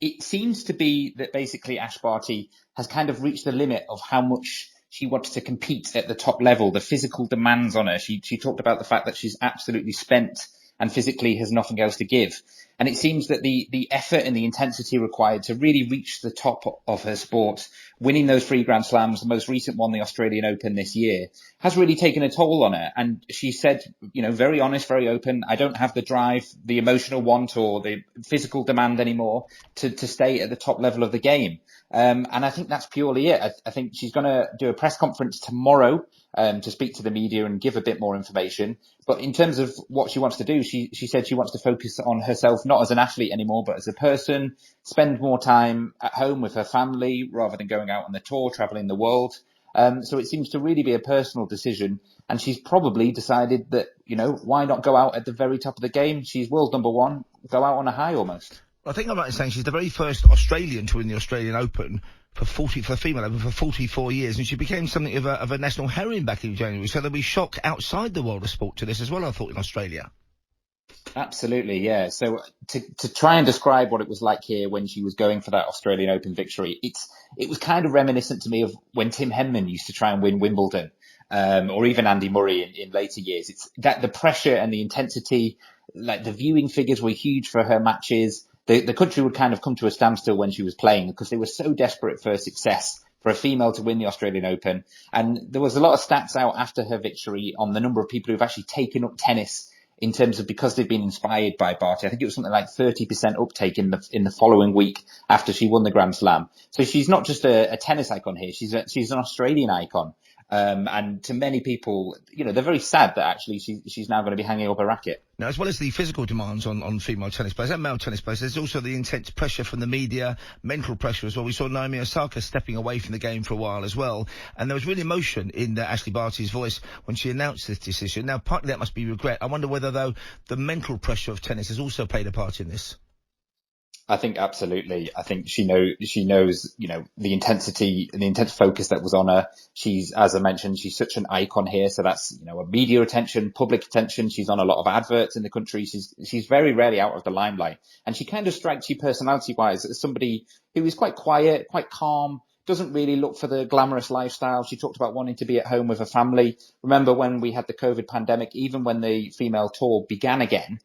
it seems to be that basically Ash Barty has kind of reached the limit of how much she wants to compete at the top level, the physical demands on her. She talked about the fact that she's absolutely spent and physically has nothing else to give. And it seems that the effort and the intensity required to really reach the top of her sport, winning those 3 Grand Slams, the most recent one, the Australian Open this year, has really taken a toll on her. And she said, very honest, very open, I don't have the drive, the emotional want or the physical demand anymore to stay at the top level of the game. And I think that's purely it. I think she's going to do a press conference tomorrow to speak to the media and give a bit more information. But in terms of what she wants to do, she said she wants to focus on herself, not as an athlete anymore, but as a person, spend more time at home with her family rather than going out on the tour, traveling the world. So it seems to really be a personal decision. And she's probably decided that, why not go out at the very top of the game? She's world number one, go out on a high almost. I think I'm right in saying she's the very first Australian to win the Australian Open for the female Open for 44 years, and she became something of a national heroine back in January. So there'll be shock outside the world of sport to this as well, I thought, in Australia. Absolutely, yeah. So to try and describe what it was like here when she was going for that Australian Open victory, it was kind of reminiscent to me of when Tim Henman used to try and win Wimbledon, or even Andy Murray in later years. It's that the pressure and the intensity, like the viewing figures were huge for her matches. The country would kind of come to a standstill when she was playing because they were so desperate for success, for a female to win the Australian Open. And there was a lot of stats out after her victory on the number of people who've actually taken up tennis in terms of because they've been inspired by Barty. I think it was something like 30% uptake in the following week after she won the Grand Slam. So she's not just a tennis icon here. She's an Australian icon. And to many people, they're very sad that actually she's now going to be hanging up a racket. Now, as well as the physical demands on female tennis players and male tennis players, there's also the intense pressure from the media, mental pressure as well. We saw Naomi Osaka stepping away from the game for a while as well. And there was real emotion in Ashley Barty's voice when she announced this decision. Now, partly that must be regret. I wonder whether, though, the mental pressure of tennis has also played a part in this. I think absolutely. I think she knows, the intensity and the intense focus that was on her. She's, as I mentioned, she's such an icon here. So that's, a media attention, public attention. She's on a lot of adverts in the country. She's very rarely out of the limelight. And she kind of strikes you personality wise as somebody who is quite quiet, quite calm, doesn't really look for the glamorous lifestyle. She talked about wanting to be at home with her family. Remember when we had the COVID pandemic, even when the female tour began again,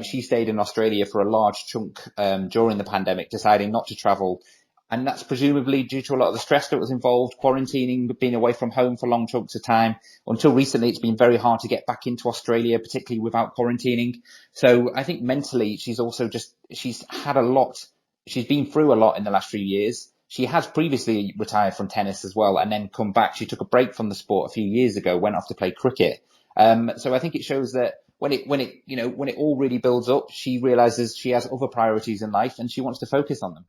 she stayed in Australia for a large chunk during the pandemic, deciding not to travel. And that's presumably due to a lot of the stress that was involved, quarantining, being away from home for long chunks of time. Until recently, it's been very hard to get back into Australia, particularly without quarantining. So I think mentally, she's had a lot. She's been through a lot in the last few years. She has previously retired from tennis as well and then come back. She took a break from the sport a few years ago, went off to play cricket. So I think it shows that when it all really builds up, she realizes she has other priorities in life and she wants to focus on them.